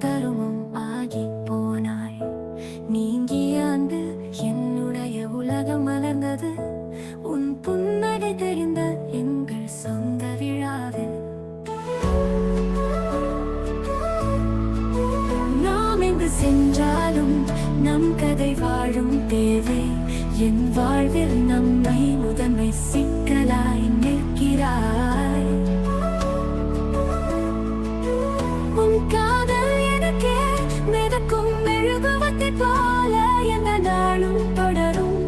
தருமம் ஆகி போனாய். நீங்கிய அன்பு என்னுடைய உலகம் மலர்ந்தது. உன் புன்னகை தெரிந்த எங்கள் சொந்த விழாவில் நாம் எங்கு சென்றாலும் நம் கதை வாழும் தேவை. என் வாழ்வில் நம்மை முதன்மை சிக்கலாய் நிற்கிறாய். உன் காதல் எனக்கே மிதக்கும் மெழுகுவர்த்தி போல எந்த நாளும் தொடரும்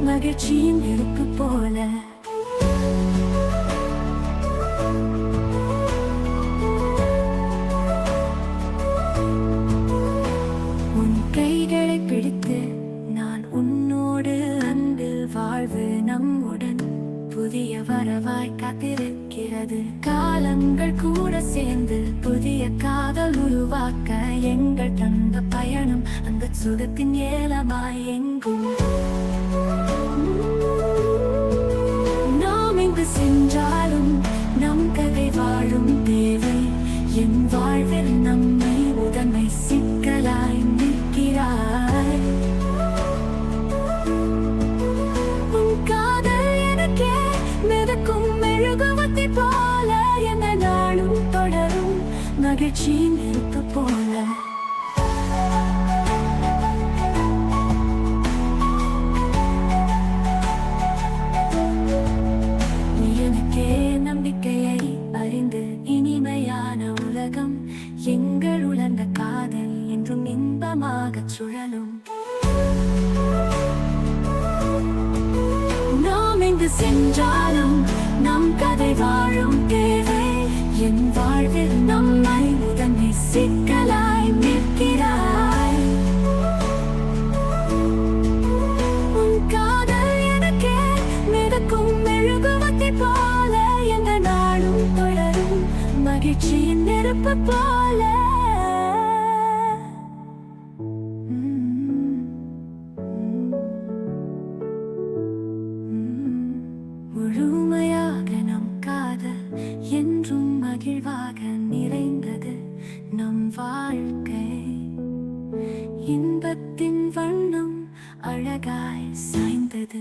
மகிழ்ச்சியின் நெருப்பு போல. உன் கைகளை பிடித்து நான் உன்னோடு அன்பில் வாழ்வு நம்முடன் புதிய வரவாய் காத்திருக்கிறது. காலங்கள் கூட சேர்ந்து புதிய காதல் உருவாக்க எங்கள் தந்த பயணம் அந்த சுகத்தின் ஏலமாய் எங்கும். நாம் எங்கு சென்றாலும் நம் கதை வாழும் தேவை. என் வாழ்வில் நம்மை முதன்மை சிக்கலாய் நிற்கிறாய். உன் காதல் எனக்கே மிதக்கும் மெழுகுவர்த்தி போல எந்த நாளும் தொடரும் மகிழ்ச்சியின் நெருப்பு போல. நீ எனக்கே நம்பிக்கையை அறிந்து இனிமையான உலகம் எங்கள் உலர்ந்த காதல் என்றும் இன்பமாக சுழலும். நாம் எங்கு சென்றாலும் நம் கதை வாழும் தேவை. என் வாழ்வில் நம்மை முதன்மை சிக்கலாய் நிற்கிறாய். உன் காதல் எனக்கே மிதக்கும் மெழுகுவர்த்தி போல எந்த நாளும் தொடரும் மகிழ்ச்சியின் நெருப்பு போல. முழுமையாக நம் காதல் என்றும் மகிழ்வாக நிறைந்தது. நம் வாழ்க்கை இன்பத்தின் வண்ணம் அழகாய் சாய்ந்தது.